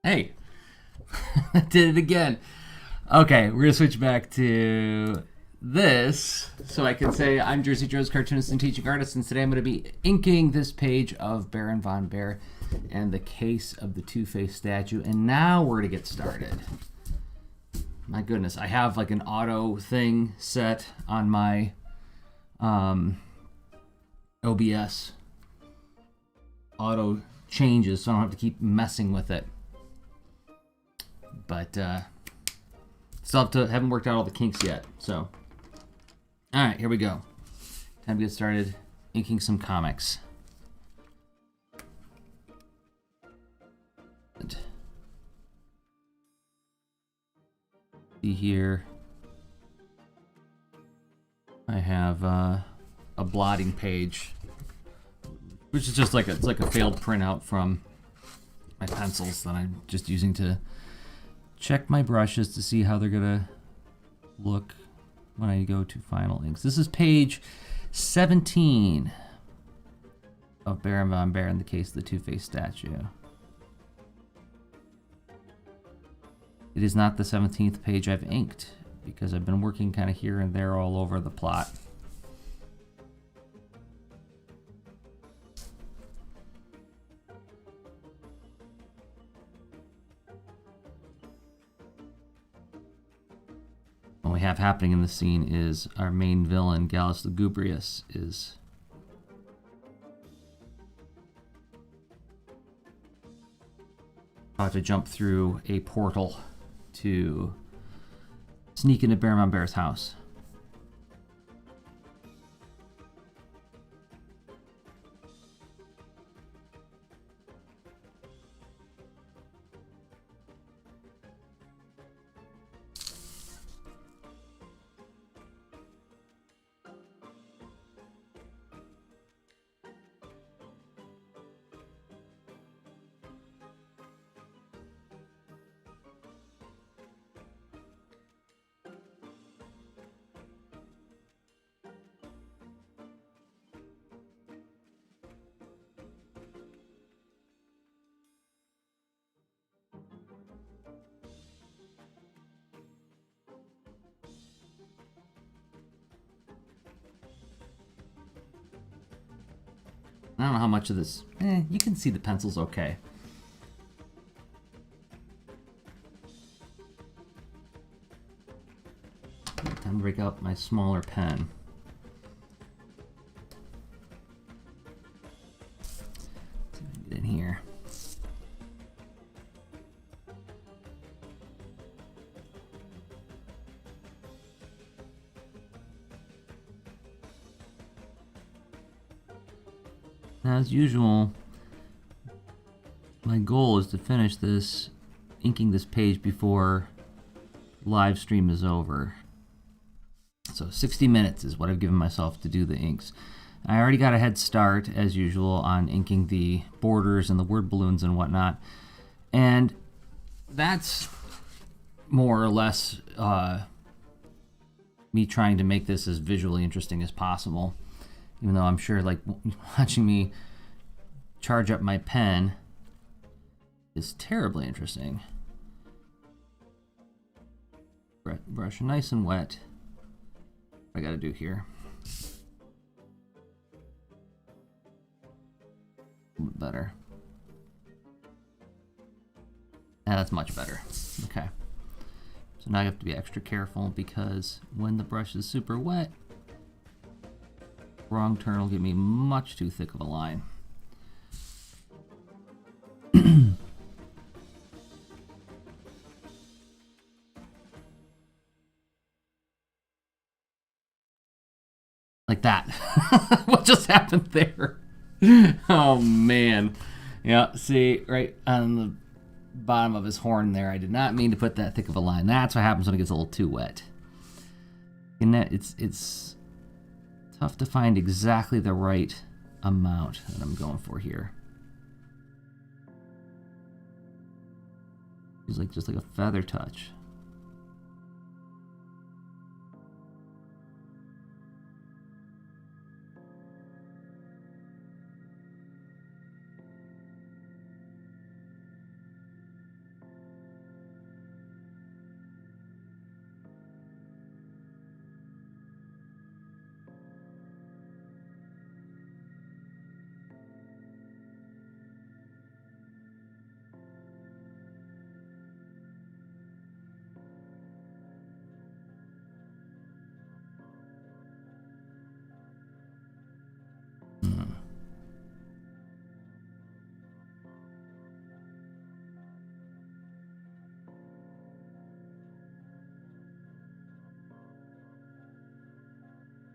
Hey, I did it again. Okay, we're gonna switch back to this so I can say I'm Jersey Joe's cartoonist and teaching artist, and today I'm going to be inking this page of Baron von Bear and the case of the Two-Faced statue. And now we're to get started. My goodness, I have like an auto thing set on my OBS. Auto changes, so I don't have to keep messing with it. But still haven't worked out all the kinks yet. So, all right, here we go. Time to get started inking some comics. And see here, I have a blotting page, which is just like it's like a failed printout from my pencils that I'm just using to check my brushes to see how they're gonna look when I go to final inks. This is page 17 of Baron von Bear in the case of the Two-Faced statue. It is not the 17th page I've inked because I've been working kind of here and there all over the plot. What we have happening in the scene is our main villain, Gallus Lugubrious, is about to jump through a portal to sneak into Baron von Bear's house. I don't know how much of this... you can see the pencil's okay. Time to break out my smaller pen. Let's see if I can get in here. Now, as usual, my goal is to finish this, inking this page before live stream is over. So 60 minutes is what I've given myself to do the inks. I already got a head start, as usual, on inking the borders and the word balloons and whatnot. And that's more or less me trying to make this as visually interesting as possible. Even though I'm sure, like, watching me charge up my pen is terribly interesting. Brush nice and wet. What I gotta do here. A little bit better. Yeah, that's much better. Okay. So now I have to be extra careful because when the brush is super wet, wrong turn will give me much too thick of a line. Like that. What just happened there? Oh man. Yeah, see, right on the bottom of his horn there, I did not mean to put that thick of a line. That's what happens when it gets a little too wet. And that it's tough to find exactly the right amount that I'm going for here. It's like just like a feather touch.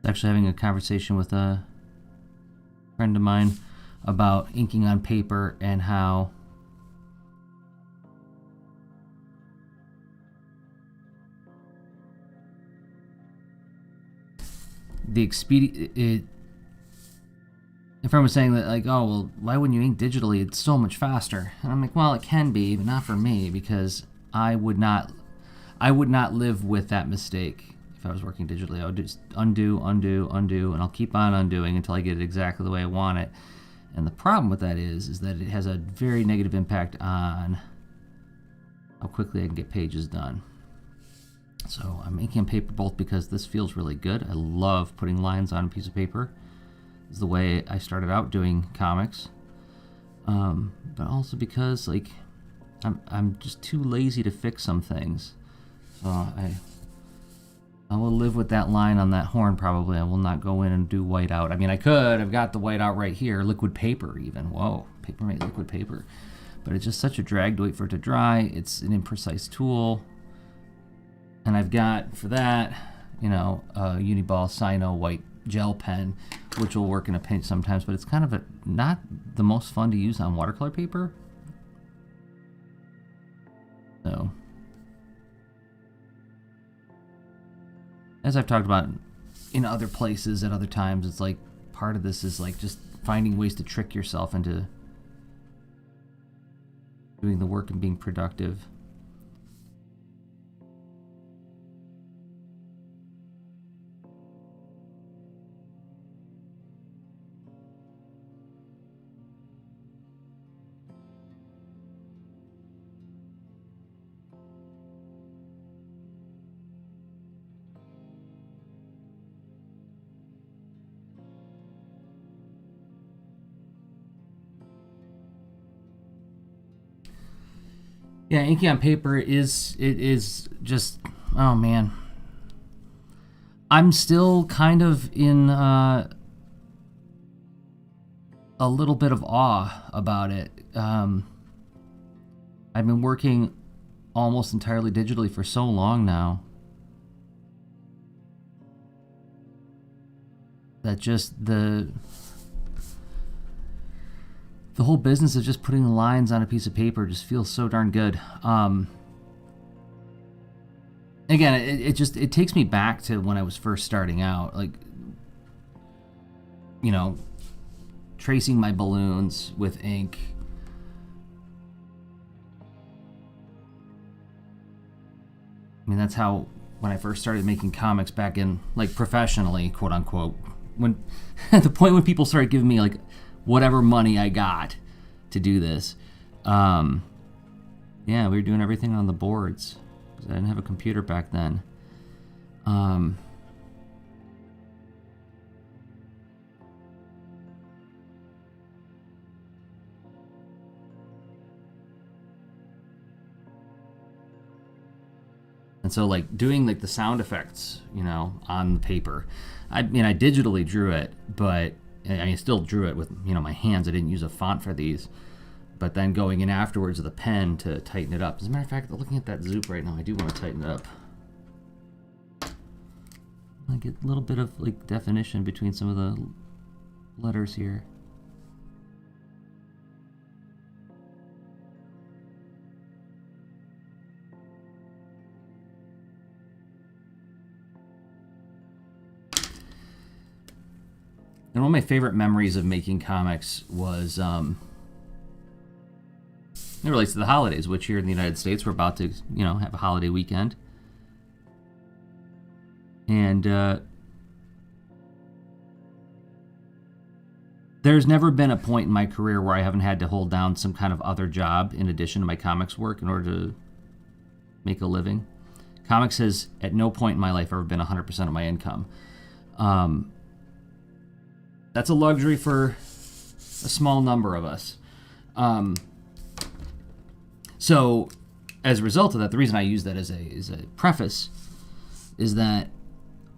Actually having a conversation with a friend of mine about inking on paper and how the expedient. My friend was saying that, like, oh, well, why wouldn't you ink digitally? It's so much faster. And I'm like, well, it can be, but not for me, because I would not live with that mistake if I was working digitally. I would just undo, and I'll keep on undoing until I get it exactly the way I want it. And the problem with that is that it has a very negative impact on how quickly I can get pages done. So I'm inking on paper both because this feels really good. I love putting lines on a piece of paper. It's the way I started out doing comics. But also because, like, I'm just too lazy to fix some things. So I will live with that line on that horn probably. I will not go in and do whiteout. I mean, I could. I've got the whiteout right here. Liquid paper even. Whoa, paper made liquid paper. But it's just such a drag to wait for it to dry. It's an imprecise tool. And I've got, for that, you know, a Uniball Sino white gel pen, which will work in a pinch sometimes, but it's kind of not the most fun to use on watercolor paper. So, as I've talked about in other places at other times, it's like part of this is like just finding ways to trick yourself into doing the work and being productive. Yeah, inking on paper is just, oh man. I'm still kind of in a little bit of awe about it. I've been working almost entirely digitally for so long now that just the whole business of just putting lines on a piece of paper just feels so darn good. Again, it takes me back to when I was first starting out, like, you know, tracing my balloons with ink. I mean, that's how, when I first started making comics back in, like, professionally, quote unquote, when at the point when people started giving me, like, whatever money I got to do this. Yeah, we were doing everything on the boards because I didn't have a computer back then. And so, like, doing, like, the sound effects, you know, on the paper. I mean, I digitally drew it, but I still drew it with, you know, my hands. I didn't use a font for these. But then going in afterwards with a pen to tighten it up. As a matter of fact, looking at that zoop right now, I do want to tighten it up. I get a little bit of, like, definition between some of the letters here. And one of my favorite memories of making comics was, it relates to the holidays, which here in the United States we're about to, you know, have a holiday weekend. And there's never been a point in my career where I haven't had to hold down some kind of other job in addition to my comics work in order to make a living. Comics has, at no point in my life, ever been 100% of my income. That's a luxury for a small number of us. So, as a result of that, the reason I use that as a preface is that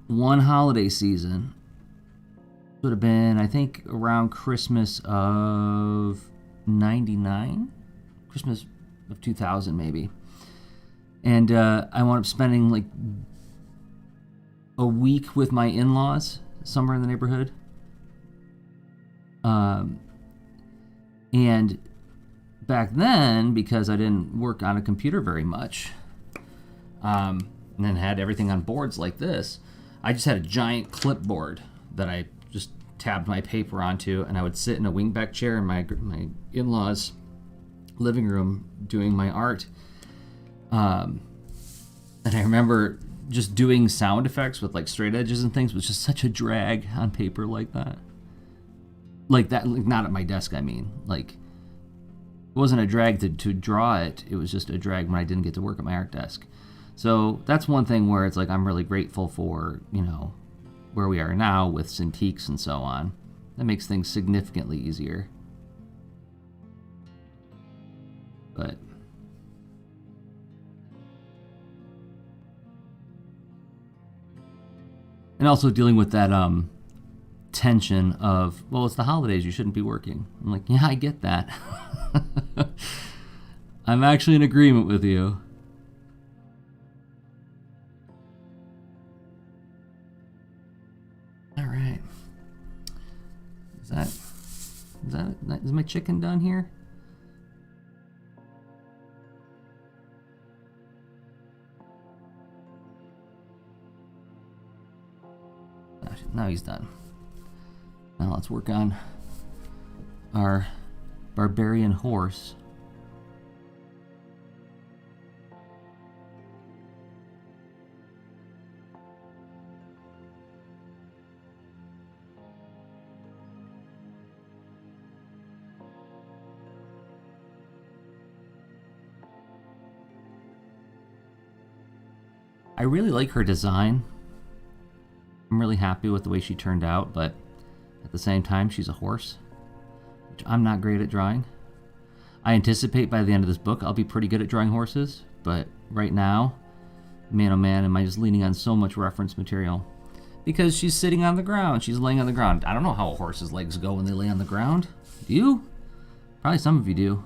one holiday season would have been, I think, around Christmas of 99? Christmas of 2000, maybe. And I wound up spending, like, a week with my in-laws somewhere in the neighborhood. And back then, because I didn't work on a computer very much, and then had everything on boards like this, I just had a giant clipboard that I just tabbed my paper onto, and I would sit in a wingback chair in my in-laws' living room doing my art. And I remember just doing sound effects with like straight edges and things was just such a drag on paper like that. Like that, like not at my desk, I mean. Like, it wasn't a drag to draw it. It was just a drag when I didn't get to work at my art desk. So that's one thing where it's like I'm really grateful for, you know, where we are now with Cintiqs and so on. That makes things significantly easier. But and also dealing with that tension of, well, it's the holidays, you shouldn't be working. I'm like, yeah, I get that. I'm actually in agreement with you. All right. Is my chicken done here? Now he's done. Now let's work on our Barbarian Horse. I really like her design. I'm really happy with the way she turned out, but at the same time, she's a horse, which I'm not great at drawing. I anticipate by the end of this book, I'll be pretty good at drawing horses, but right now, man oh man, am I just leaning on so much reference material. Because she's sitting on the ground, she's laying on the ground. I don't know how a horse's legs go when they lay on the ground. Do you? Probably some of you do.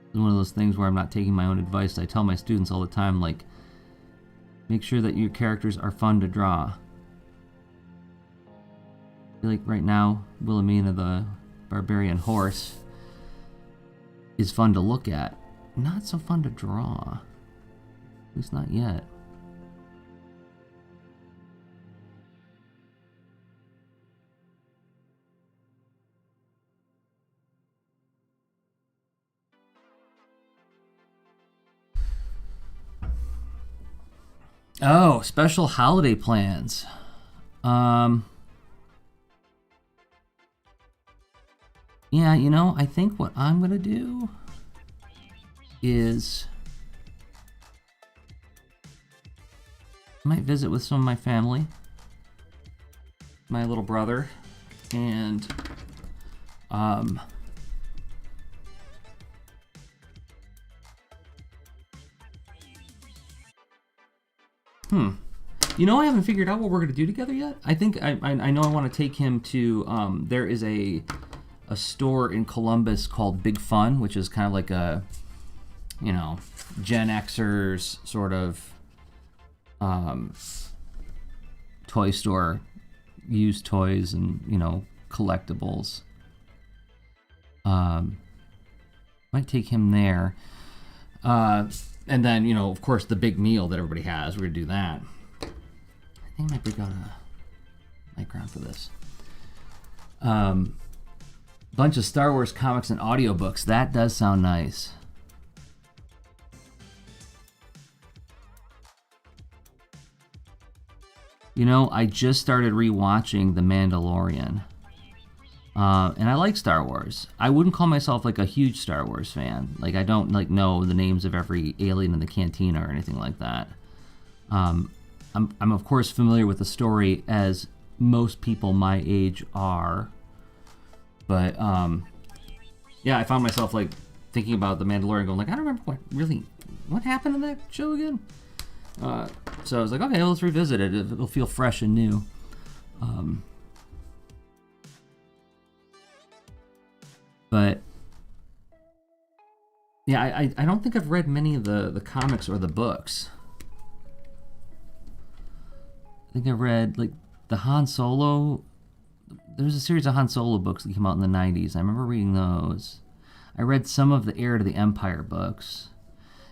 It's one of those things where I'm not taking my own advice. I tell my students all the time, like, make sure that your characters are fun to draw. I feel like right now, Wilhelmina the Barbarian Horse is fun to look at. Not so fun to draw. At least not yet. Oh, special holiday plans. Yeah, you know, I think what I'm gonna do is I might visit with some of my family, my little brother, and you know, I haven't figured out what we're gonna do together yet. I think I know I want to take him to. There is a store in Columbus called Big Fun, which is kind of like a, you know, Gen Xers sort of toy store, used toys and, you know, collectibles. Might take him there. And then, you know, of course, the big meal that everybody has. We're going to do that. I think I might break out a microphone for this. Bunch of Star Wars comics and audiobooks. That does sound nice. You know, I just started rewatching The Mandalorian. And I like Star Wars. I wouldn't call myself like a huge Star Wars fan. Like, I don't like know the names of every alien in the cantina or anything like that. I'm of course familiar with the story, as most people my age are. But yeah, I found myself like thinking about The Mandalorian, going like, I don't remember what happened in that show again. So I was like, okay, well, let's revisit it. It'll feel fresh and new. But yeah, I don't think I've read many of the comics or the books. I think I read like the Han Solo. There's a series of Han Solo books that came out in the 90s. I remember reading those. I read some of the Heir to the Empire books.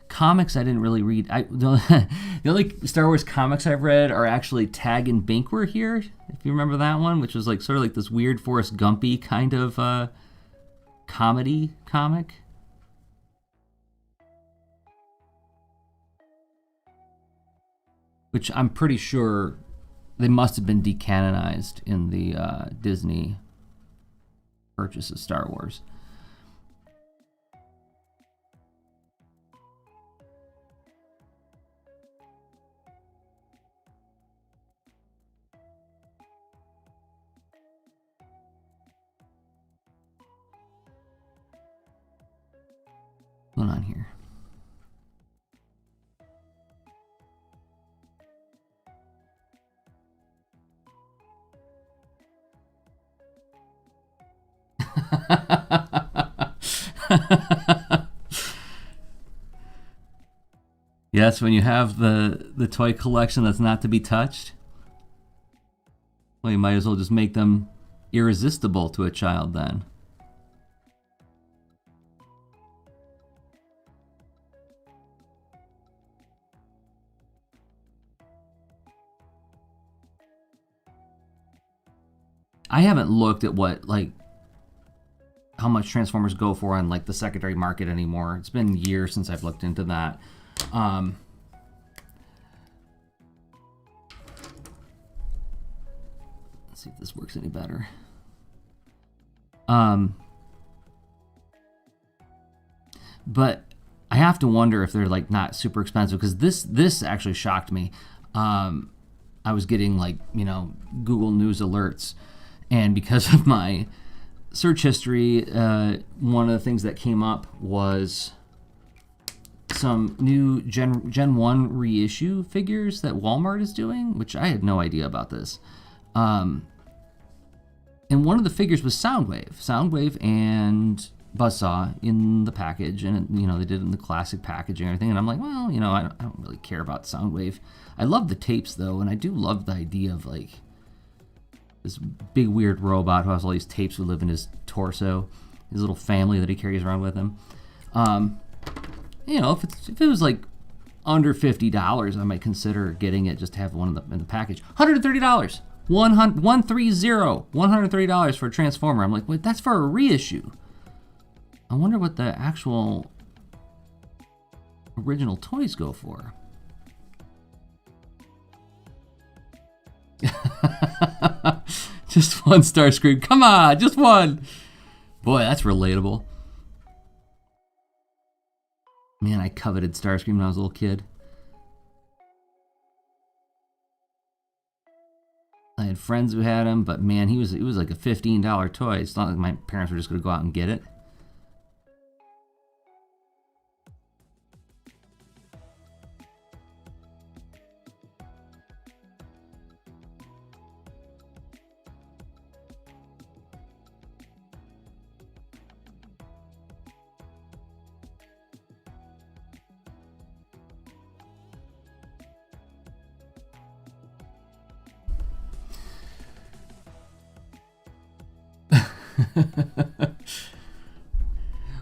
Comics I didn't really read. The only Star Wars comics I've read are actually Tag and Bink Were Here, if you remember that one, which was like sort of like this weird Forrest Gumpy kind of comedy comic. Which I'm pretty sure they must have been decanonized in the Disney purchase of Star Wars. What's going on here? Yes, when you have the toy collection that's not to be touched, well, you might as well just make them irresistible to a child then. I haven't looked at what, like, how much Transformers go for on, like, the secondary market anymore. It's been years since I've looked into that. Let's see if this works any better. But I have to wonder if they're, like, not super expensive, because this actually shocked me. I was getting, like, you know, Google News alerts, and because of my search history, one of the things that came up was some new Gen 1 reissue figures that Walmart is doing, which I had no idea about this. And one of the figures was Soundwave and Buzzsaw in the package, and you know, they did it in the classic packaging and everything, and I'm like, well, you know, I don't really care about Soundwave. I love the tapes though, and I do love the idea of like this big weird robot who has all these tapes who live in his torso, his little family that he carries around with him. You know, if it was like under $50, I might consider getting it just to have one in the package. $130, $130 for a Transformer. I'm like, wait, that's for a reissue. I wonder what the actual original toys go for. Just one Starscream. Come on, just one. Boy, that's relatable. Man, I coveted Starscream when I was a little kid. I had friends who had him, but man, it was like a $15 toy. It's not like my parents were just going to go out and get it.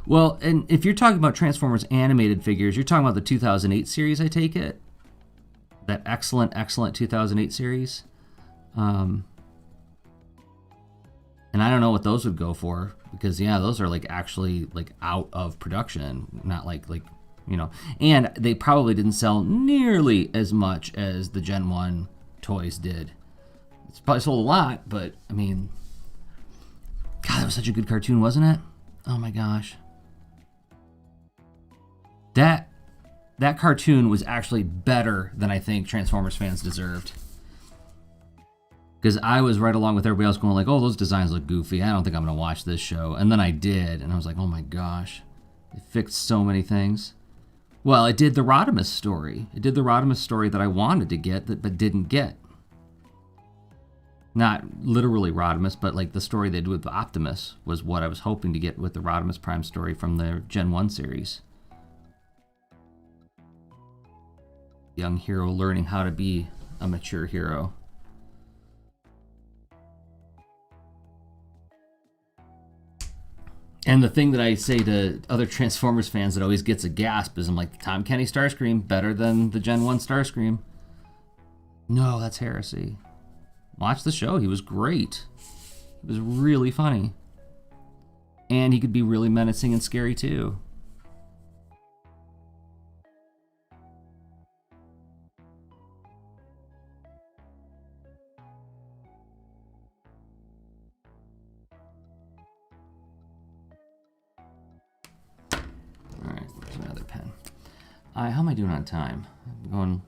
Well, and if you're talking about Transformers animated figures, you're talking about the 2008 series, I take it? That excellent 2008 series? And I don't know what those would go for, because, yeah, those are, like, actually, like, out of production, not like, you know. And they probably didn't sell nearly as much as the Gen 1 toys did. It's probably sold a lot, but, I mean, God, that was such a good cartoon, wasn't it? Oh, my gosh. That cartoon was actually better than I think Transformers fans deserved. Because I was right along with everybody else going like, oh, those designs look goofy. I don't think I'm going to watch this show. And then I did, and I was like, oh my gosh. It fixed so many things. Well, it did the Rodimus story. It did the Rodimus story that I wanted to get, but didn't get. Not literally Rodimus, but like the story they did with Optimus was what I was hoping to get with the Rodimus Prime story from the Gen 1 series. Young hero learning how to be a mature hero. And the thing that I say to other Transformers fans that always gets a gasp is I'm like, Tom Kenny Starscream, better than the Gen 1 Starscream. No, that's heresy. Watch the show. He was great. He was really funny. And he could be really menacing and scary too. Alright, there's another pen. How am I doing on time? I'm going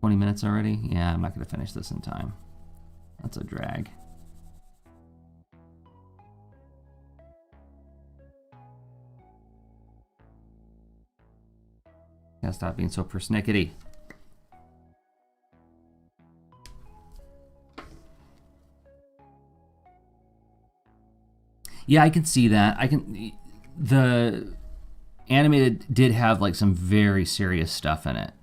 20 minutes already? Yeah, I'm not going to finish this in time. That's a drag. Gotta stop being so persnickety. Yeah, I can see that. The animated did have like some very serious stuff in it.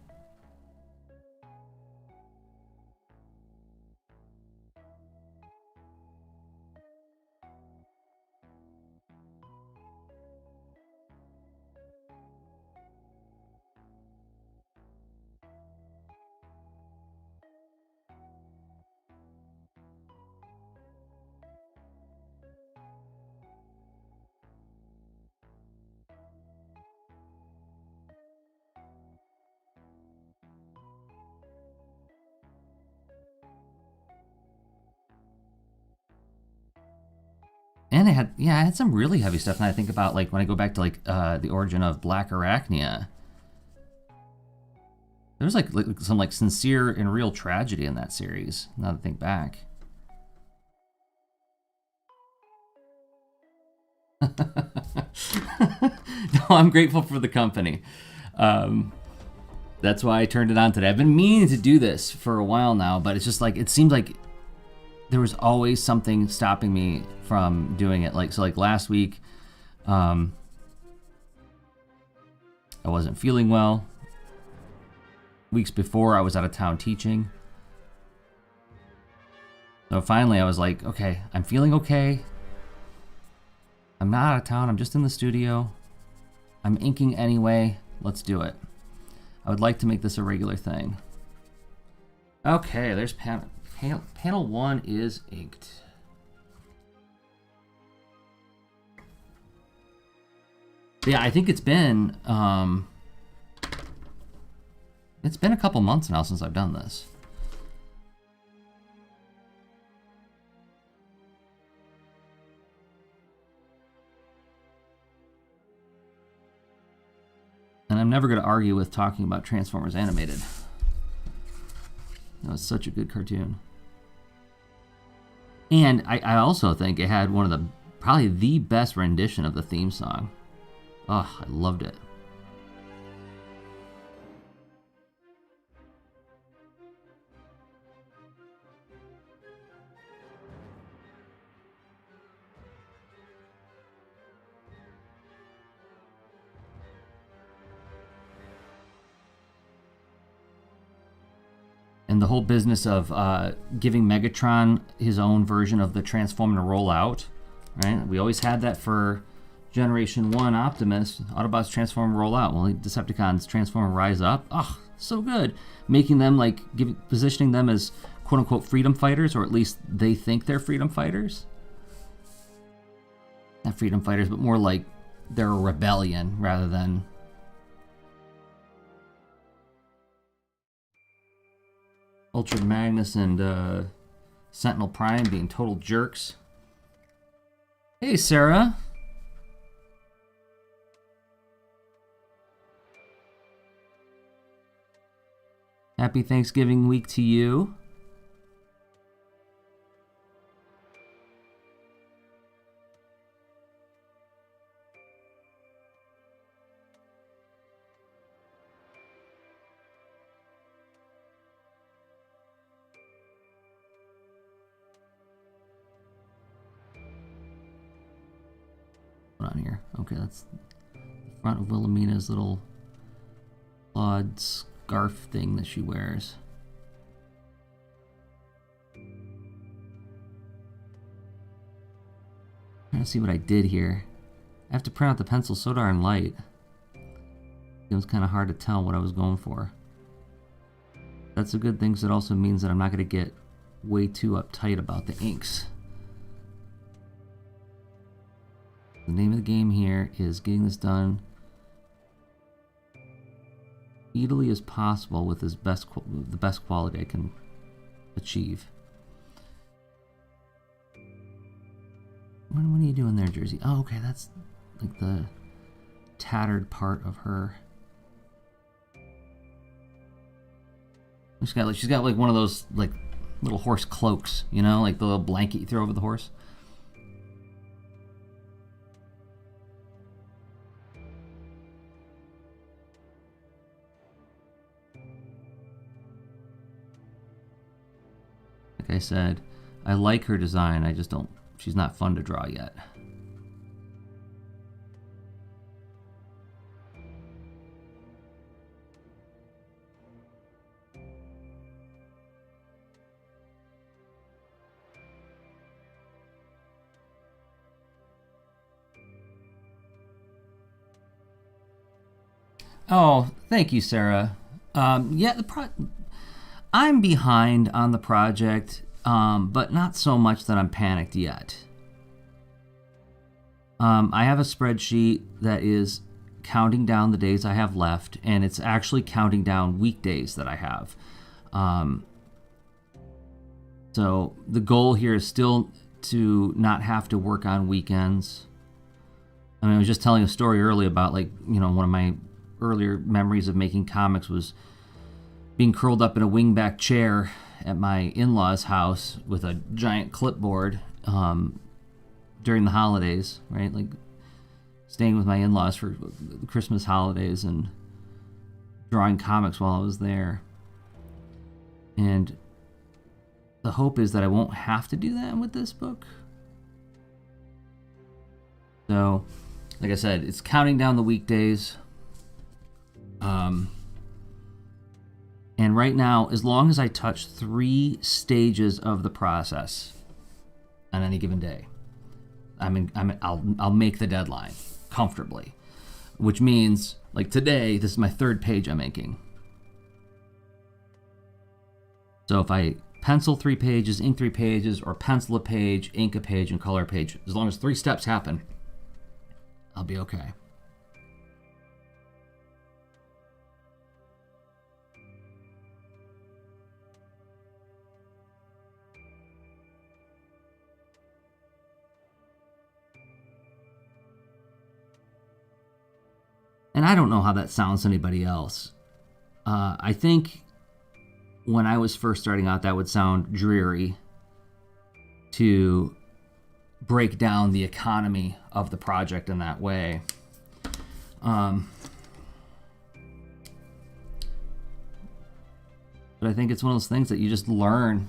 And it had some really heavy stuff. And I think about like when I go back to like the origin of Black Arachnia, there's like some like sincere and real tragedy in that series. Now that I think back. No, I'm grateful for the company. That's why I turned it on today. I've been meaning to do this for a while now, but it's just like it seemed like there was always something stopping me from doing it. Like last week, I wasn't feeling well. Weeks before, I was out of town teaching. So finally, I was like, okay, I'm feeling okay. I'm not out of town. I'm just in the studio. I'm inking anyway. Let's do it. I would like to make this a regular thing. Okay, there's panel 1 is inked. Yeah, I think it's been a couple months now since I've done this. And I'm never going to argue with talking about Transformers Animated. That was such a good cartoon. And I also think it had one of probably the best rendition of the theme song. Oh, I loved it. And the whole business of giving Megatron his own version of the Transformer to roll out, right? We always had that for Generation 1 Optimus. Autobots transform and roll out. Well, Decepticons transform and rise up. Oh, so good. Making them like, positioning them as quote unquote freedom fighters, or at least they think they're freedom fighters. Not freedom fighters, but more like they're a rebellion rather than. Ultra Magnus and Sentinel Prime being total jerks. Hey, Sarah. Happy Thanksgiving week to you. on here? Okay, that's the front of Wilhelmina's little clawed scarf thing that she wears. Trying to see what I did here. I have to print out the pencil so darn light. It was kind of hard to tell what I was going for. That's a good thing, because it also means that I'm not going to get way too uptight about the inks. The name of the game here is getting this done speedily as possible with the best quality I can achieve. What are you doing there, Jersey? Oh, okay, that's like the tattered part of her. She's got like one of those like little horse cloaks, you know, like the little blanket you throw over the horse. Like I said, I like her design. I just don't. She's not fun to draw yet. Oh, thank you, Sarah. Yeah, I'm behind on the project, but not so much that I'm panicked yet. I have a spreadsheet that is counting down the days I have left, and it's actually counting down weekdays that I have. So the goal here is still to not have to work on weekends. I mean, I was just telling a story earlier about, like, you know, one of my earlier memories of making comics was being curled up in a wingback chair at my in-laws' house with a giant clipboard during the holidays, right? Like staying with my in-laws for the Christmas holidays and drawing comics while I was there. And the hope is that I won't have to do that with this book. So, like I said, it's counting down the weekdays. And right now, as long as I touch 3 stages of the process on any given day, I'll make the deadline comfortably. Which means, like today, this is my 3rd page I'm making. So if I pencil 3 pages, ink 3 pages, or pencil a page, ink a page, and color a page, as long as 3 steps happen, I'll be okay. And I don't know how that sounds to anybody else. I think when I was first starting out, that would sound dreary to break down the economy of the project in that way. But I think it's one of those things that you just learn.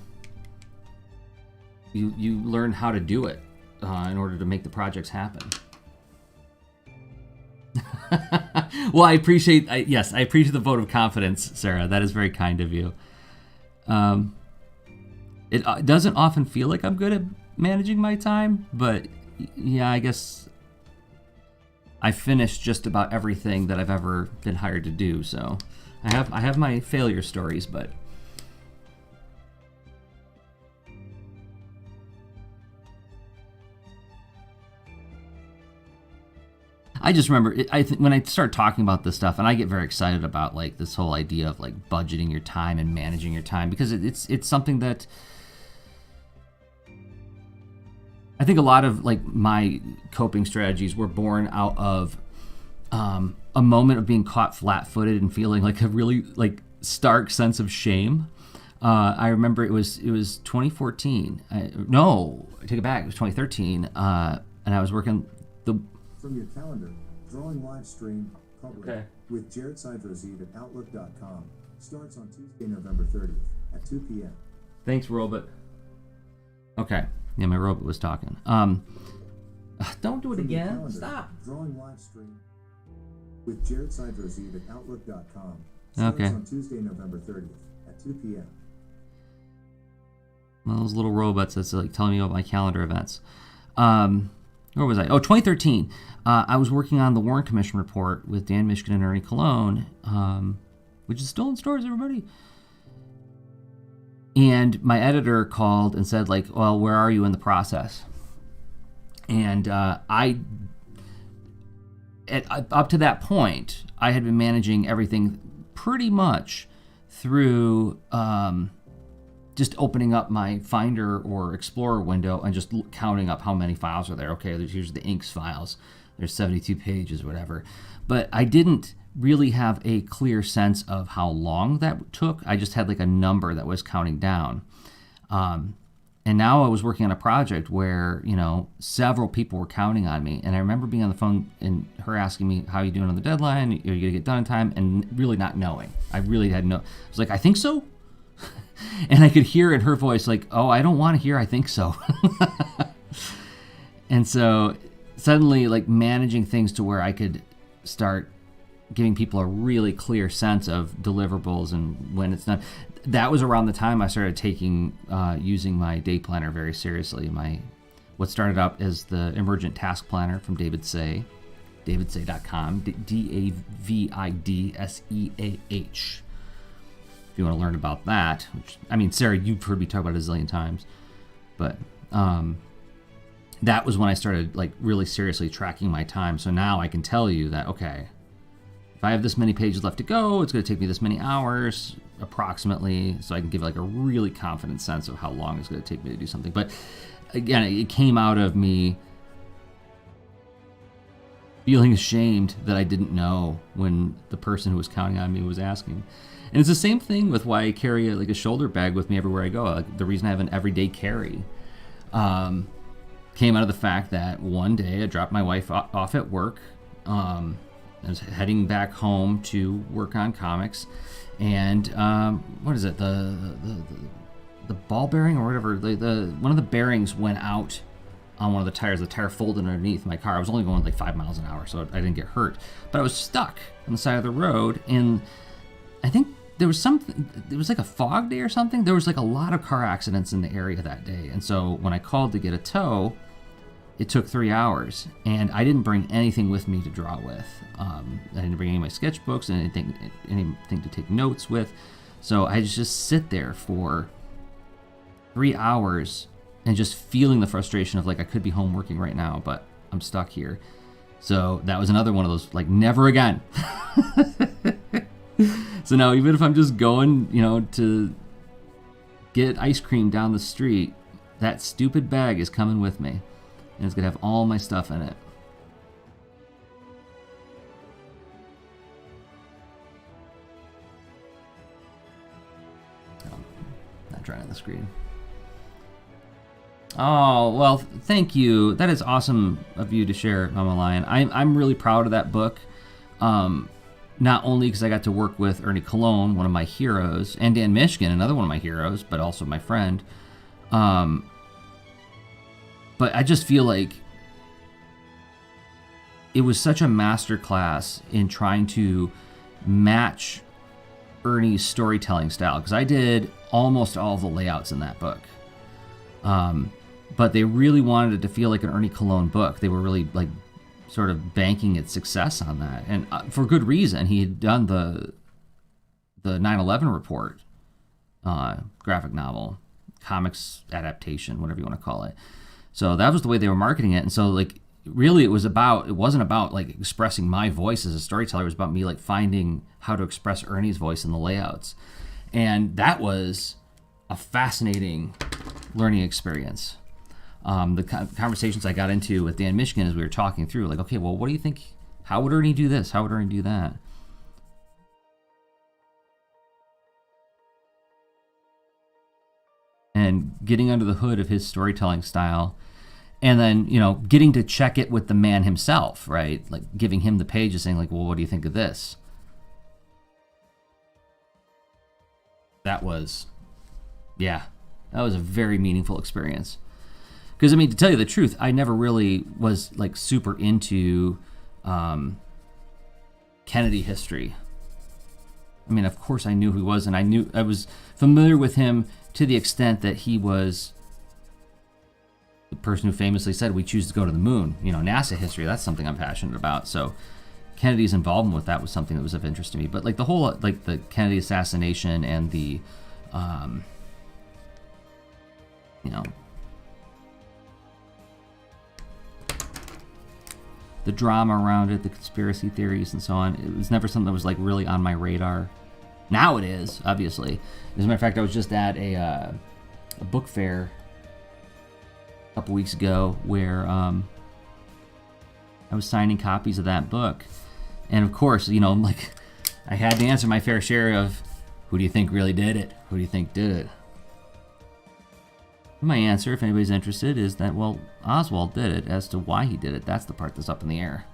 You learn how to do it in order to make the projects happen. Well, I appreciate the vote of confidence, Sarah. That is very kind of you. It doesn't often feel like I'm good at managing my time, but yeah, I guess I finished just about everything that I've ever been hired to do. So I have my failure stories, but I just remember, when I start talking about this stuff, and I get very excited about like this whole idea of like budgeting your time and managing your time, because it's something that I think a lot of like my coping strategies were born out of a moment of being caught flat-footed and feeling like a really like stark sense of shame. I remember it was 2014. I take it back. It was 2013, and I was working from your calendar, drawing live stream public with Jared Seidrozid at Outlook.com starts on Tuesday, November 30th at 2 p.m. Thanks, Robot. Okay. Yeah, my robot was talking. Don't do it From your again. calendar, Stop. Drawing live stream with Jared Sidros at Outlook.com. Starts Okay. on Tuesday, November 30th at 2 p.m. One of those little robots that's like telling me about my calendar events. Where was I? Oh, 2013. I was working on the Warren Commission report with Dan Mishkin and Ernie Cologne, which is still in stores, everybody. And my editor called and said, like, well, where are you in the process? And up to that point, I had been managing everything pretty much through just opening up my Finder or Explorer window and just counting up how many files are there. Okay, here's the inks files. There's 72 pages, whatever. But I didn't really have a clear sense of how long that took. I just had like a number that was counting down. And now I was working on a project where, several people were counting on me. And I remember being on the phone and her asking me, how are you doing on the deadline? Are you going to get done in time? And really not knowing. I really had I was like, I think so. And I could hear in her voice, like, oh, I don't want to hear I think so. And so suddenly, like, managing things to where I could start giving people a really clear sense of deliverables and when it's done. That was around the time I started using my day planner very seriously. What started out as the Emergent Task Planner from David Say, davidseah.com, DAVIDSEAH. If you want to learn about that, which, I mean, Sarah, you've heard me talk about it a zillion times, but that was when I started like really seriously tracking my time. So now I can tell you that, okay, if I have this many pages left to go, it's going to take me this many hours approximately, so I can give like a really confident sense of how long it's going to take me to do something. But again, it came out of me feeling ashamed that I didn't know when the person who was counting on me was asking. And it's the same thing with why I carry a shoulder bag with me everywhere I go. Like, the reason I have an everyday carry came out of the fact that one day I dropped my wife off at work. I was heading back home to work on comics, and what is it? The ball bearing or whatever. One of the bearings went out on one of the tires. The tire folded underneath my car. I was only going like 5 miles an hour, so I didn't get hurt. But I was stuck on the side of the road, and I think there was like a fog day or something. There was like a lot of car accidents in the area that day. And so when I called to get a tow, it took 3 hours, and I didn't bring anything with me to draw with. I didn't bring any of my sketchbooks and anything to take notes with. So I just sit there for 3 hours and just feeling the frustration of like, I could be home working right now, but I'm stuck here. So that was another one of those, like, never again. So now, even if I'm just going, to get ice cream down the street, that stupid bag is coming with me. And it's going to have all my stuff in it. Oh, not drawing on the screen. Oh, well, thank you. That is awesome of you to share, Mama Lion. I'm really proud of that book. Not only because I got to work with Ernie Cologne, one of my heroes, and Dan Mishkin, another one of my heroes, but also my friend. But I just feel like it was such a masterclass in trying to match Ernie's storytelling style, because I did almost all the layouts in that book. But they really wanted it to feel like an Ernie Cologne book. They were really like sort of banking its success on that, and for good reason. He had done the 9/11 report, graphic novel, comics adaptation, whatever you want to call it. So that was the way they were marketing it. And so, like, really, it wasn't about like expressing my voice as a storyteller. It was about me like finding how to express Ernie's voice in the layouts, and that was a fascinating learning experience. The conversations I got into with Dan Mishkin as we were talking through, like, okay, well, what do you think? How would Ernie do this? How would Ernie do that? And getting under the hood of his storytelling style, and then, getting to check it with the man himself, right? Like giving him the pages, saying like, well, what do you think of this? That was a very meaningful experience. Because, I mean, to tell you the truth, I never really was, like, super into Kennedy history. I mean, of course I knew who he was, and I was familiar with him to the extent that he was the person who famously said, we choose to go to the moon. You know, NASA history, that's something I'm passionate about. So Kennedy's involvement with that was something that was of interest to me. But, like, the whole, like, the Kennedy assassination and the, you know, the drama around it, the conspiracy theories and so on, it was never something that was, like, really on my radar. Now it is, obviously. As a matter of fact, I was just at a book fair a couple weeks ago where I was signing copies of that book. And of course, you know, like, I had to answer my fair share of, who do you think really did it? Who do you think did it? My answer, if anybody's interested, is that, well, Oswald did it. As to why he did it, that's the part that's up in the air.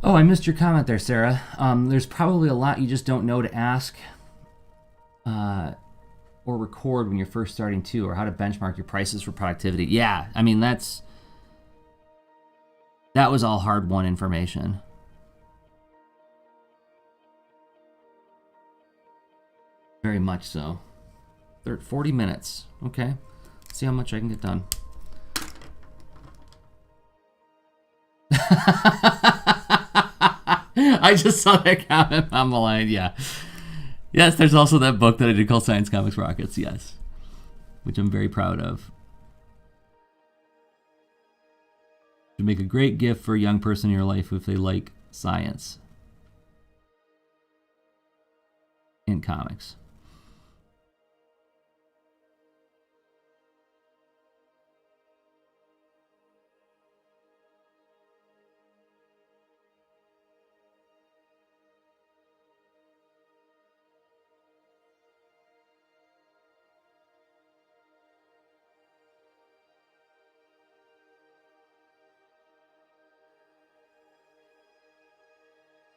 Oh, I missed your comment there, Sarah. There's probably a lot you just don't know to ask or record when you're first starting too, or how to benchmark your prices for productivity. Yeah, I mean, that was all hard-won information. Very much so. 40 minutes. Okay. Let's see how much I can get done. I just saw that comment on the line. Yeah. Yes, there's also that book that I did called Science Comics Rockets. Yes. Which I'm very proud of. To make a great gift for a young person in your life if they like science and comics.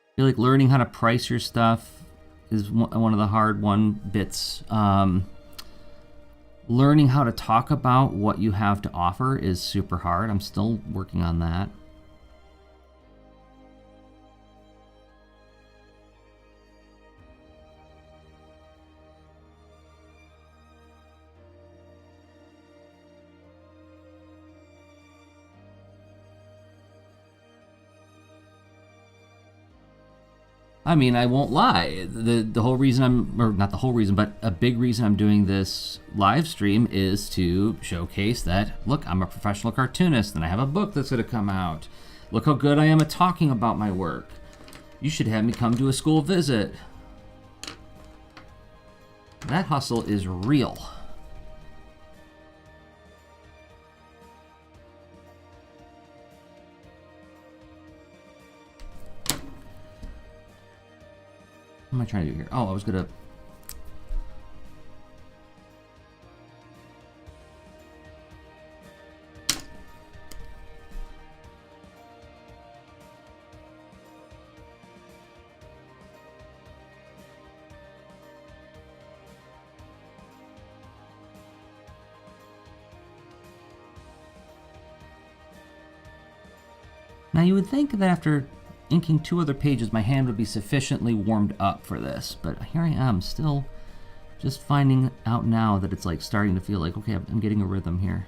I feel like learning how to price your stuff is one of the hard bits. Learning how to talk about what you have to offer is super hard. I'm still working on that. I mean, I won't lie. The whole reason or not the whole reason, but a big reason I'm doing this live stream is to showcase that, look, I'm a professional cartoonist and I have a book that's going to come out. Look how good I am at talking about my work. You should have me come to a school visit. That hustle is real. What am I trying to do here? Oh, I was gonna... Now you would think that after inking 2 other pages, my hand would be sufficiently warmed up for this, but here I am, still just finding out now that it's like starting to feel like, okay, I'm getting a rhythm here.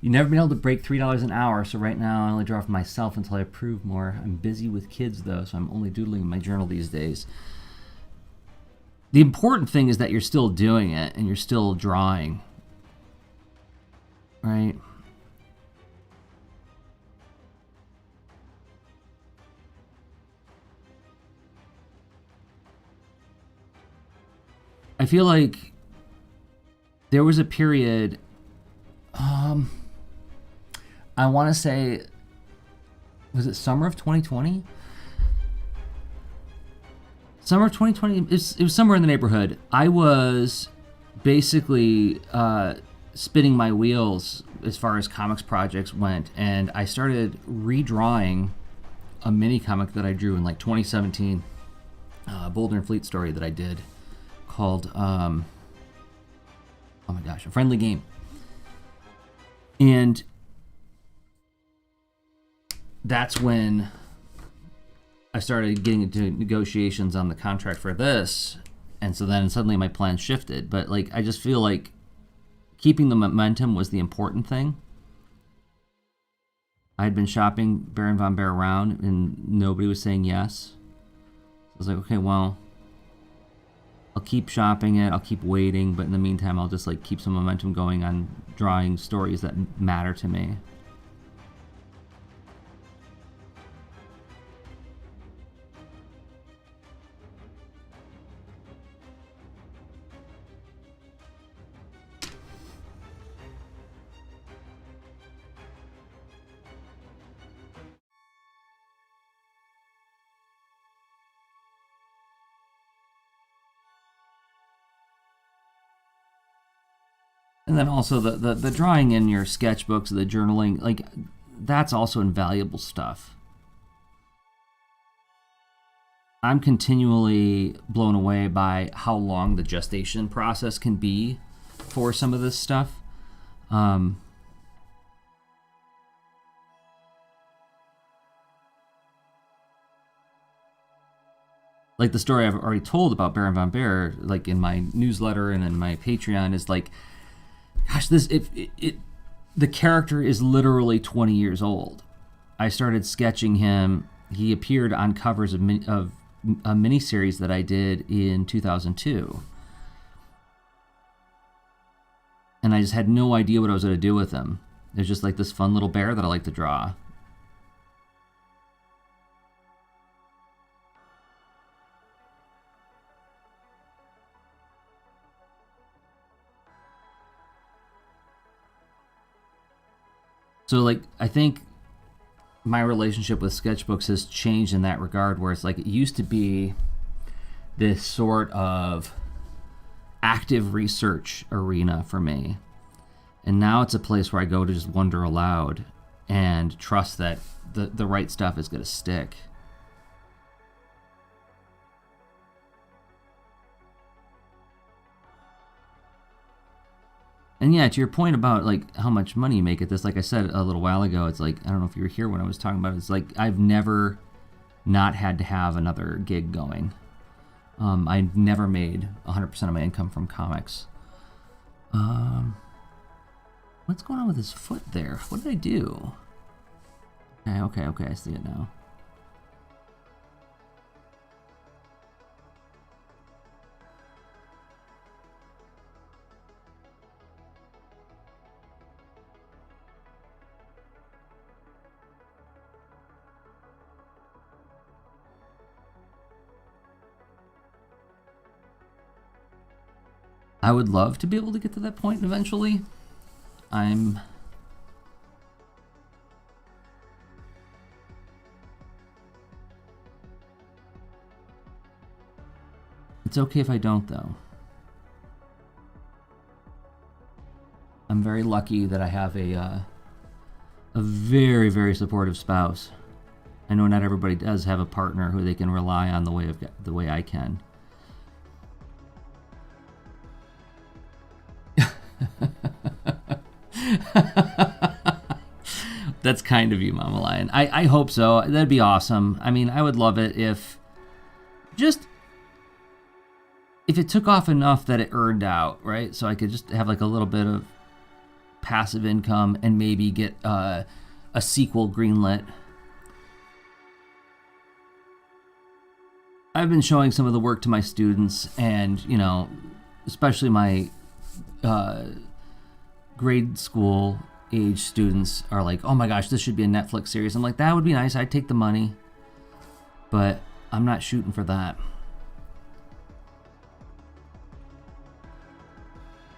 You've never been able to break $3 an hour, so right now I only draw for myself until I approve more. I'm busy with kids, though, so I'm only doodling in my journal these days. The important thing is that you're still doing it and you're still drawing. Right? I feel like there was a period, I want to say, was it summer of 2020? Summer of 2020, it was somewhere in the neighborhood. I was basically spinning my wheels as far as comics projects went, and I started redrawing a mini comic that I drew in like 2017, Boulder and Fleet story that I did called, oh my gosh, A Friendly Game. And that's when I started getting into negotiations on the contract for this, and so then suddenly my plans shifted. But like, I just feel like keeping the momentum was the important thing. I had been shopping Baron von Bear around, and nobody was saying yes. So I was like, okay, well, I'll keep shopping it, I'll keep waiting, but in the meantime, I'll just like keep some momentum going on drawing stories that matter to me. And then also the drawing in your sketchbooks, the journaling, like, that's also invaluable stuff. I'm continually blown away by how long the gestation process can be for some of this stuff. Like the story I've already told about Baron von Bear, like in my newsletter and in my Patreon, is like, gosh, the character is literally 20 years old. I started sketching him. He appeared on covers of a miniseries that I did in 2002. And I just had no idea what I was going to do with him. It was just like this fun little bear that I like to draw. So, like, I think my relationship with sketchbooks has changed in that regard, where it's like it used to be this sort of active research arena for me. And now it's a place where I go to just wonder aloud and trust that the right stuff is going to stick. And yeah, to your point about like how much money you make at this, like I said a little while ago, it's like, I don't know if you were here when I was talking about it, it's like I've never not had to have another gig going. I never made 100% of my income from comics. What's going on with his foot there? What did I do? Okay, I see it now. I would love to be able to get to that point eventually. It's okay if I don't, though. I'm very lucky that I have a very, very supportive spouse. I know not everybody does have a partner who they can rely on the way I can. That's kind of you, Mama Lion. I hope so. That'd be awesome. I mean, I would love it if it took off enough that it earned out, right? So I could just have like a little bit of passive income and maybe get a sequel greenlit. I've been showing some of the work to my students, and especially my grade school age students are like, oh my gosh, this should be a Netflix series. I'm like, that would be nice, I'd take the money, but I'm not shooting for that.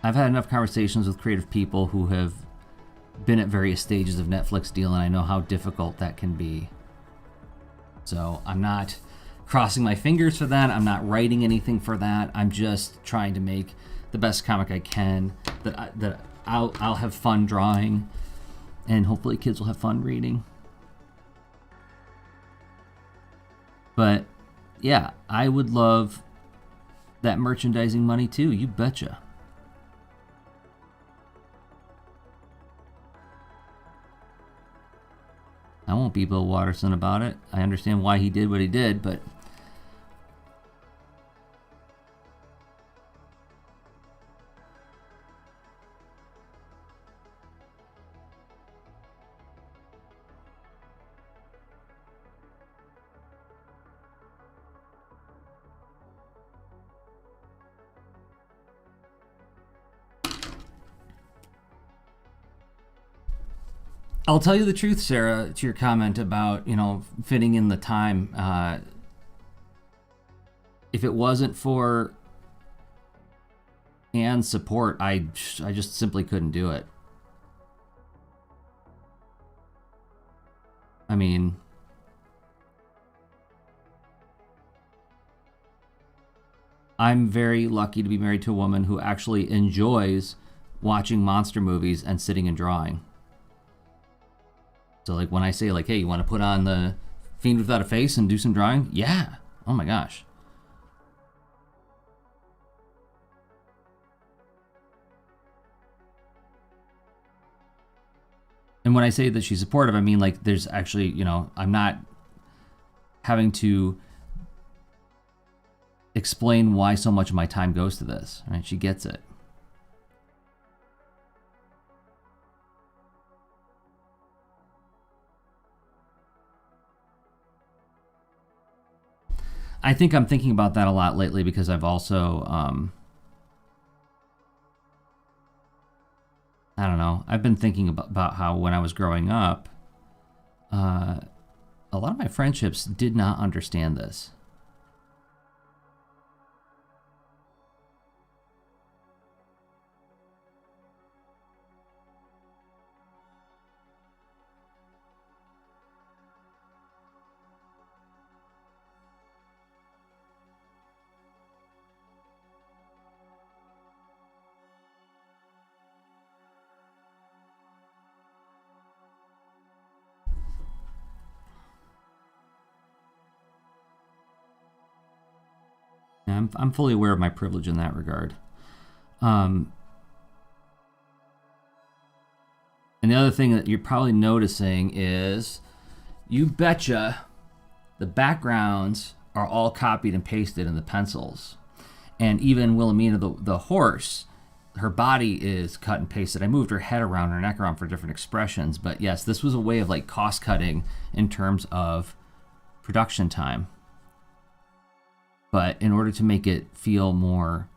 I've had enough conversations with creative people who have been at various stages of Netflix deal, and I know how difficult that can be. So I'm not crossing my fingers for that. I'm not writing anything for that. I'm just trying to make the best comic I can that I'll have fun drawing, and hopefully kids will have fun reading. But yeah, I would love that merchandising money too, you betcha. I won't be Bill Watterson about it. I understand why he did what he did, but I'll tell you the truth, Sarah, to your comment about, fitting in the time. If it wasn't for Anne's support, I just simply couldn't do it. I mean, I'm very lucky to be married to a woman who actually enjoys watching monster movies and sitting and drawing. So like when I say like, hey, you want to put on the Fiend Without a Face and do some drawing? Yeah. Oh my gosh. And when I say that she's supportive, I mean like there's actually, I'm not having to explain why so much of my time goes to this, right? She gets it. I think I'm thinking about that a lot lately because I've also, I don't know, I've been thinking about how when I was growing up, a lot of my friendships did not understand this. I'm fully aware of my privilege in that regard. And the other thing that you're probably noticing is, you betcha, the backgrounds are all copied and pasted in the pencils. And even Wilhelmina, the horse, her body is cut and pasted. I moved her head around, her neck around for different expressions. But yes, this was a way of like cost cutting in terms of production time. But in order to make it feel more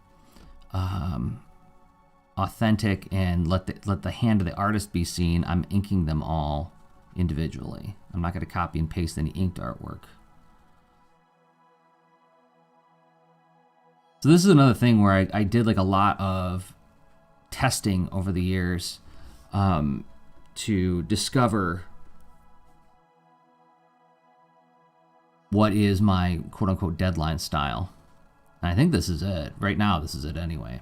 authentic and let the hand of the artist be seen, I'm inking them all individually. I'm not going to copy and paste any inked artwork. So this is another thing where I did like a lot of testing over the years to discover what is my quote-unquote deadline style. And I think this is it. Right now, this is it anyway.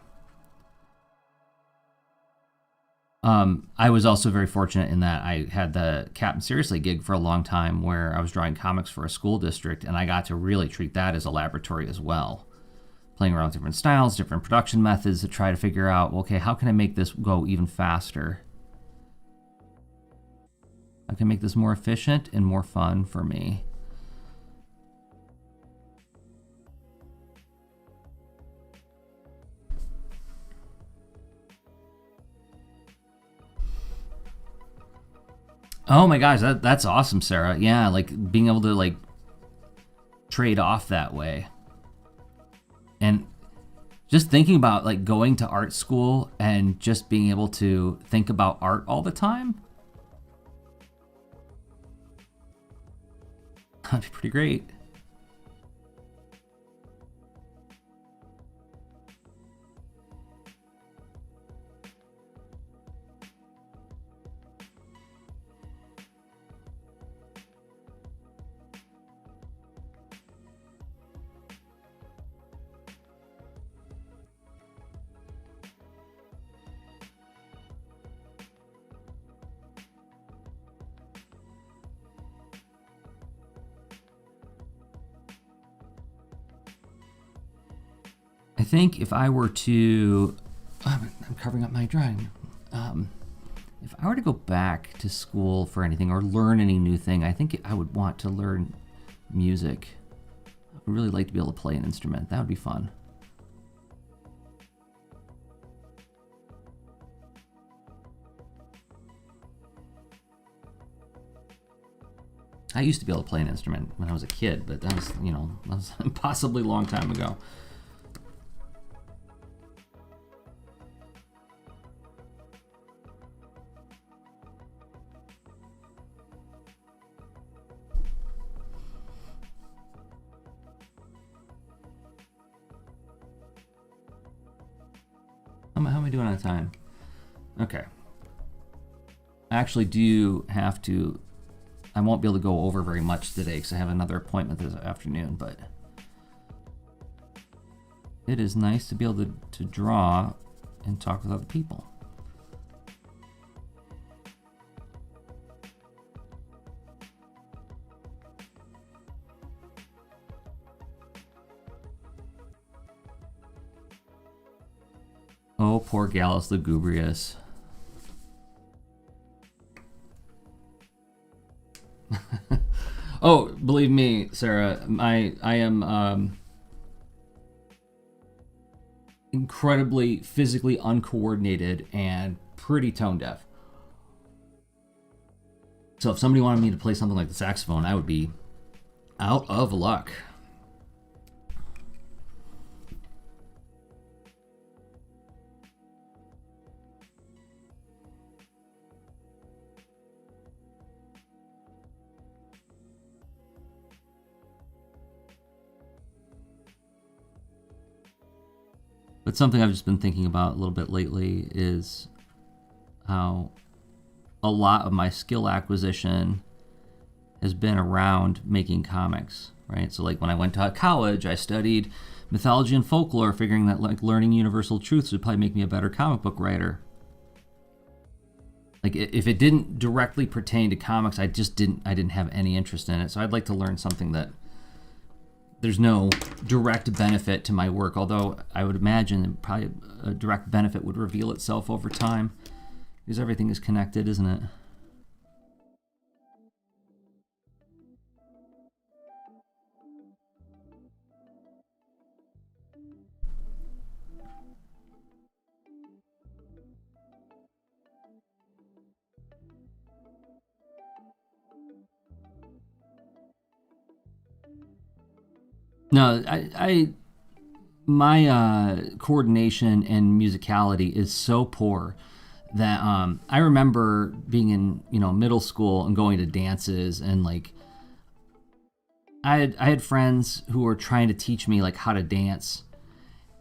I was also very fortunate in that I had the Captain Seriously gig for a long time where I was drawing comics for a school district, and I got to really treat that as a laboratory as well. Playing around with different styles, different production methods to try to figure out, okay, how can I make this go even faster? How can I make this more efficient and more fun for me? Oh my gosh, that's awesome, Sarah. Yeah, like being able to like trade off that way. And just thinking about like going to art school and just being able to think about art all the time. That'd be pretty great. I think if I were to, I'm covering up my drawing. If I were to go back to school for anything or learn any new thing, I think I would want to learn music. I would really like to be able to play an instrument. That would be fun. I used to be able to play an instrument when I was a kid, but that was, that was possibly a long time ago. How am I doing on time? Okay. I actually do have to, I won't be able to go over very much today because I have another appointment this afternoon, but it is nice to be able to draw and talk with other people. Oh, poor Gallus Lugubrious. Oh, believe me, Sarah, I am incredibly physically uncoordinated and pretty tone deaf. So if somebody wanted me to play something like the saxophone, I would be out of luck. But something I've just been thinking about a little bit lately is how a lot of my skill acquisition has been around making comics, right? So like when I went to college, I studied mythology and folklore, figuring that like learning universal truths would probably make me a better comic book writer. Like if it didn't directly pertain to comics, I didn't have any interest in it. So I'd like to learn something that there's no direct benefit to my work, although I would imagine that probably a direct benefit would reveal itself over time, because everything is connected, isn't it? No, my coordination and musicality is so poor that I remember being in middle school and going to dances, and like I had friends who were trying to teach me like how to dance,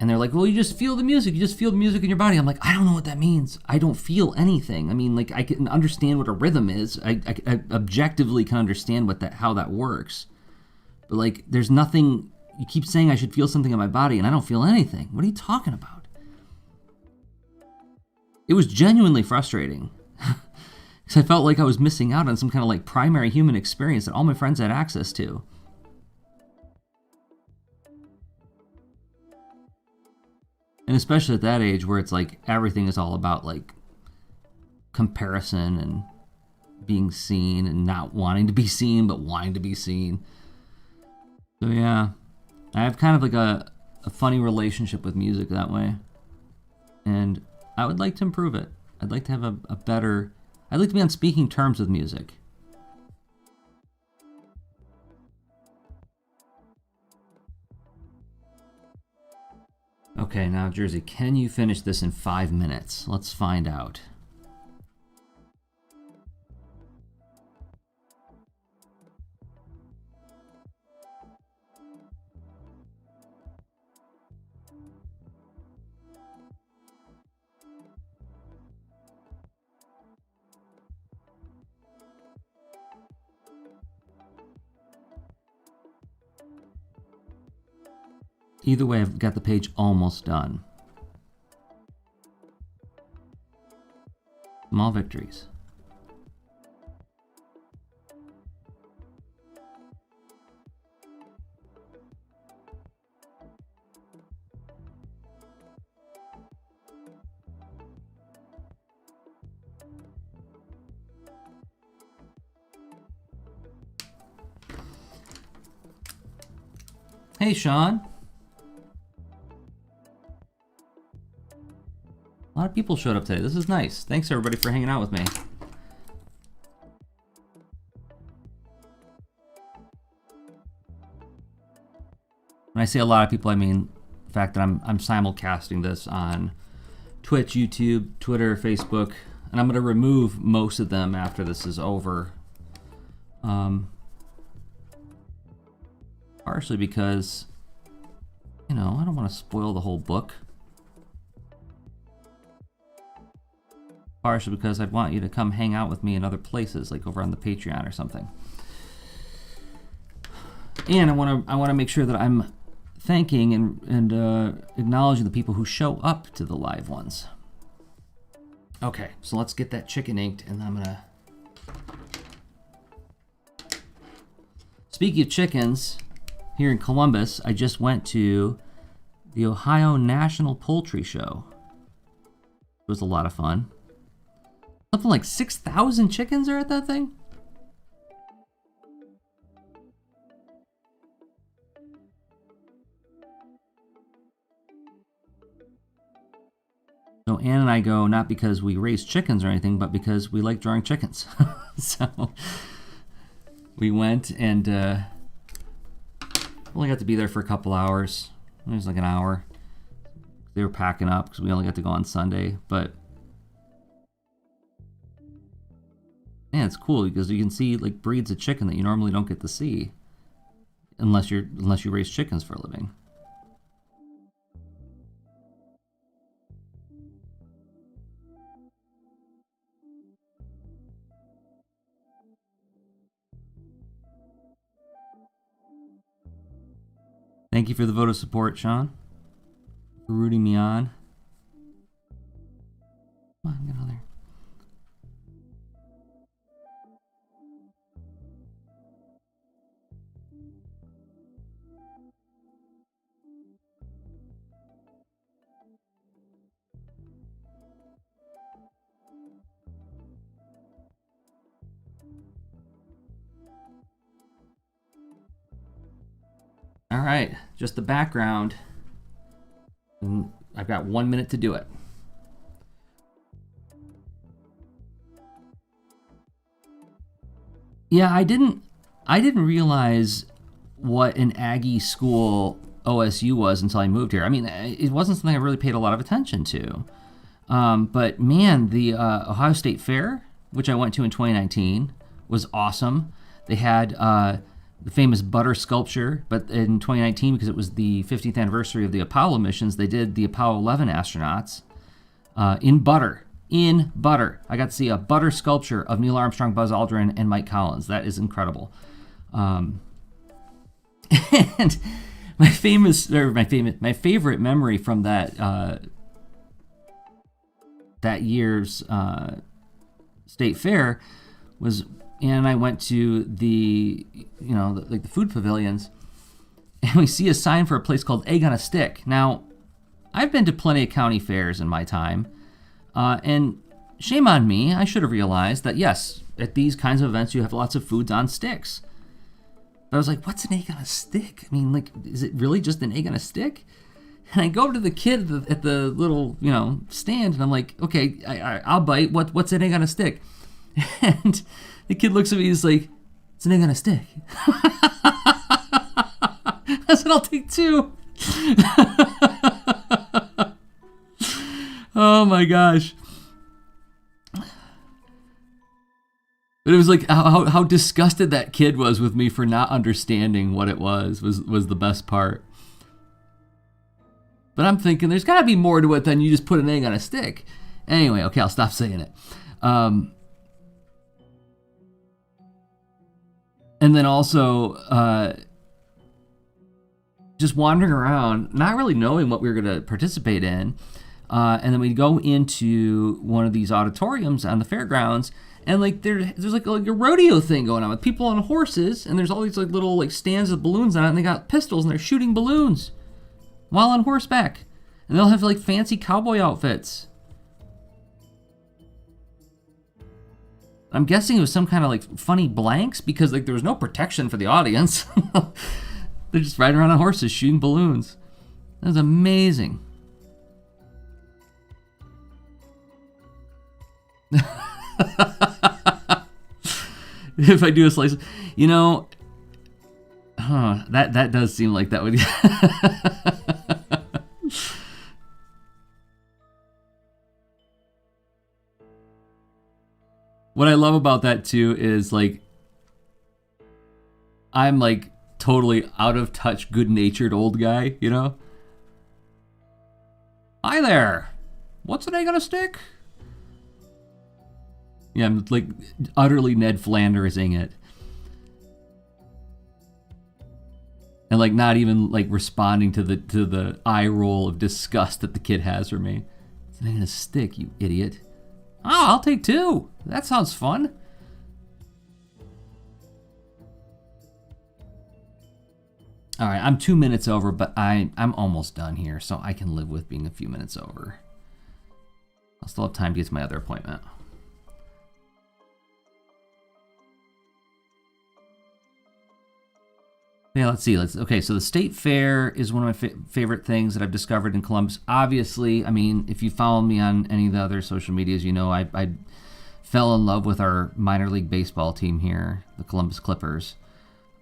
and they're like, well, you just feel the music, in your body. I'm like, I don't know what that means. I don't feel anything. I mean, like I can understand what a rhythm is. I objectively can understand how that works, but like there's nothing. You keep saying I should feel something in my body, and I don't feel anything. What are you talking about? It was genuinely frustrating because I felt like I was missing out on some kind of like primary human experience that all my friends had access to. And especially at that age where it's like everything is all about like comparison and being seen and not wanting to be seen but wanting to be seen. So yeah, I have kind of like a funny relationship with music that way. And I would like to improve it. I'd like to have a better... I'd like to be on speaking terms with music. Okay, now Jersey, can you finish this in 5 minutes? Let's find out. Either way, I've got the page almost done. Small victories. Hey, Sean. A lot of people showed up today. This is nice. Thanks, everybody, for hanging out with me. When I say a lot of people, I mean the fact that I'm simulcasting this on Twitch, YouTube, Twitter, Facebook, and I'm going to remove most of them after this is over. Partially because, you know, I don't want to spoil the whole book. Partially because I'd want you to come hang out with me in other places, like over on the Patreon or something. And I want to make sure that I'm thanking and acknowledging the people who show up to the live ones. Okay, so let's get that chicken inked, and I'm gonna. Speaking of chickens, here in Columbus, I just went to the Ohio National Poultry Show. It was a lot of fun. Something like 6,000 chickens are at that thing? So Ann and I go not because we raise chickens or anything, but because we like drawing chickens. So we went and only got to be there for a couple hours. It was like an hour. They were packing up because we only got to go on Sunday, but man, it's cool because you can see like breeds of chicken that you normally don't get to see unless you raise chickens for a living. Thank you for the vote of support, Sean. For rooting me on. Come on, get out of there. All right, just the background. And I've got 1 minute to do it. Yeah, I didn't realize what an Aggie school OSU was until I moved here. I mean, it wasn't something I really paid a lot of attention to. But man, the Ohio State Fair, which I went to in 2019, was awesome. They had the famous butter sculpture, but in 2019, because it was the 50th anniversary of the Apollo missions, they did the Apollo 11 astronauts in butter. In butter. I got to see a butter sculpture of Neil Armstrong, Buzz Aldrin, and Mike Collins. That is incredible. And my favorite memory from that year's state fair was Ann and I went to the food pavilions, and we see a sign for a place called Egg on a Stick. Now, I've been to plenty of county fairs in my time, and shame on me, I should have realized that yes, at these kinds of events you have lots of foods on sticks. But I was like, what's an egg on a stick? I mean, like, is it really just an egg on a stick? And I go to the kid at the little, stand, and I'm like, okay, I'll bite. What's an egg on a stick? And the kid looks at me, he's like, it's an egg on a stick. I said, I'll take two. Oh my gosh. But it was like how disgusted that kid was with me for not understanding what it was the best part. But I'm thinking there's got to be more to it than you just put an egg on a stick. Anyway, okay, I'll stop saying it. And then also just wandering around, not really knowing what we were going to participate in. And then we go into one of these auditoriums on the fairgrounds, and like there's like a rodeo thing going on with people on horses, and there's all these like little like stands with balloons on it, and they got pistols and they're shooting balloons while on horseback, and they'll have like fancy cowboy outfits. I'm guessing it was some kind of like funny blanks because like there was no protection for the audience. They're just riding around on horses shooting balloons. That was amazing. If I do a slice, you know, that does seem like that would. What I love about that too is like I'm like totally out of touch, good-natured old guy, you know? Hi there. What's an egg on a stick? Yeah, I'm like utterly Ned Flandersing it. And like not even like responding to the eye roll of disgust that the kid has for me. It's an egg on a stick, you idiot. Oh, I'll take two. That sounds fun. All right, I'm 2 minutes over, but I'm almost done here, so I can live with being a few minutes over. I'll still have time to get to my other appointment. Yeah, let's see. Okay, so the state fair is one of my favorite things that I've discovered in Columbus. Obviously, I mean, if you follow me on any of the other social medias, you know I fell in love with our minor league baseball team here, the Columbus Clippers.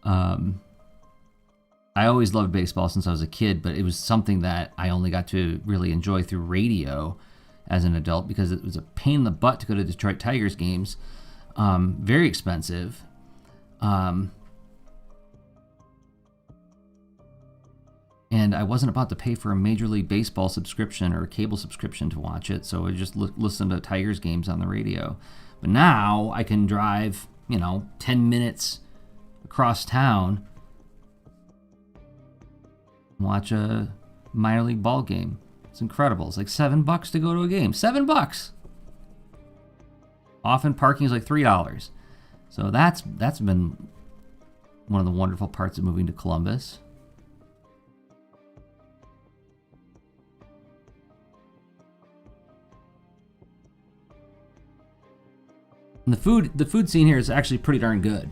I always loved baseball since I was a kid, but it was something that I only got to really enjoy through radio as an adult because it was a pain in the butt to go to Detroit Tigers games. Very expensive. And I wasn't about to pay for a Major League Baseball subscription or a cable subscription to watch it, so I just listened to Tigers games on the radio. But now I can drive, 10 minutes across town, watch a minor league ball game. It's incredible. It's like $7 to go to a game. $7. Often parking is like $3. So that's been one of the wonderful parts of moving to Columbus. And the food scene here is actually pretty darn good.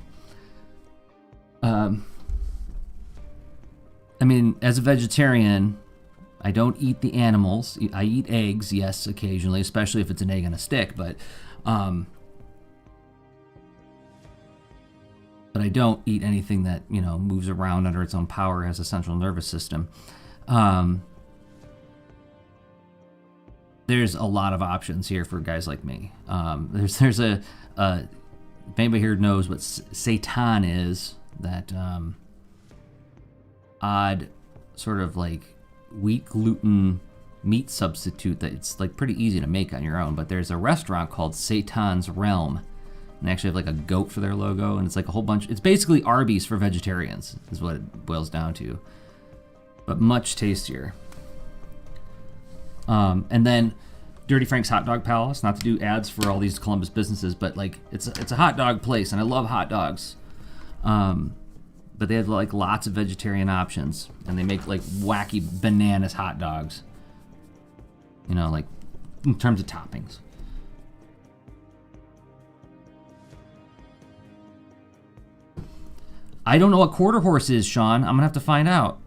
I mean, as a vegetarian, I don't eat the animals. I eat eggs, yes, occasionally, especially if it's an egg on a stick, but I don't eat anything that, moves around under its own power, has a central nervous system. There's a lot of options here for guys like me. There's if anybody here knows what seitan is, that odd sort of like wheat gluten meat substitute that it's like pretty easy to make on your own. But there's a restaurant called Seitan's Realm, and they actually have like a goat for their logo, and it's like a whole bunch. It's basically Arby's for vegetarians, is what it boils down to, but much tastier. And then Dirty Frank's Hot Dog Palace, not to do ads for all these Columbus businesses, but like it's a hot dog place, and I love hot dogs. But they have like lots of vegetarian options, and they make like wacky bananas hot dogs. Like in terms of toppings. I don't know what quarter horse is, Sean. I'm gonna have to find out.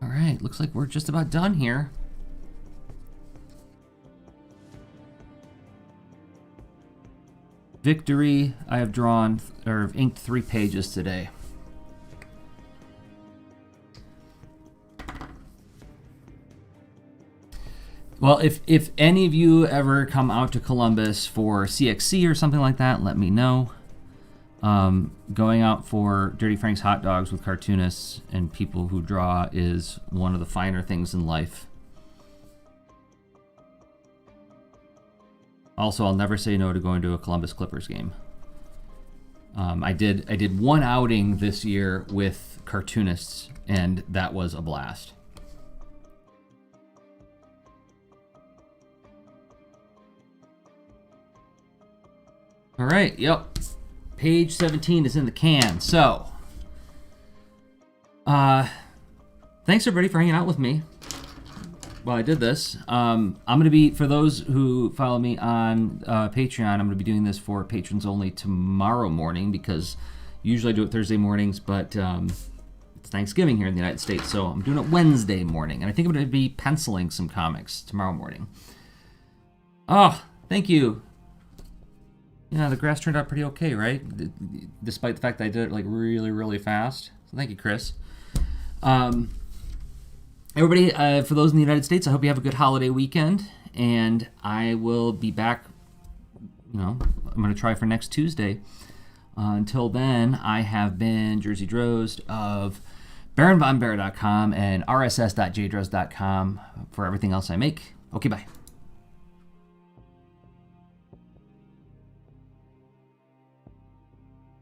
All right, looks like we're just about done here. Victory, I have drawn, or inked 3 pages today. Well, if any of you ever come out to Columbus for CXC or something like that, let me know. Going out for Dirty Frank's hot dogs with cartoonists and people who draw is one of the finer things in life. Also, I'll never say no to going to a Columbus Clippers game. I did one outing this year with cartoonists, and that was a blast. All right, yep. Page 17 is in the can. So, thanks everybody for hanging out with me while I did this. I'm going to be, for those who follow me on Patreon, I'm going to be doing this for patrons only tomorrow morning, because usually I do it Thursday mornings, but it's Thanksgiving here in the United States, so I'm doing it Wednesday morning, and I think I'm going to be penciling some comics tomorrow morning. Oh, thank you. Yeah, the grass turned out pretty okay, right? Despite the fact that I did it like really, really fast. So thank you, Chris. Everybody, for those in the United States, I hope you have a good holiday weekend, and I will be back. I'm going to try for next Tuesday. Until then, I have been Jersey Drozd of BaronVonBear.com and RSS.jdrozd.com for everything else I make. Okay, bye.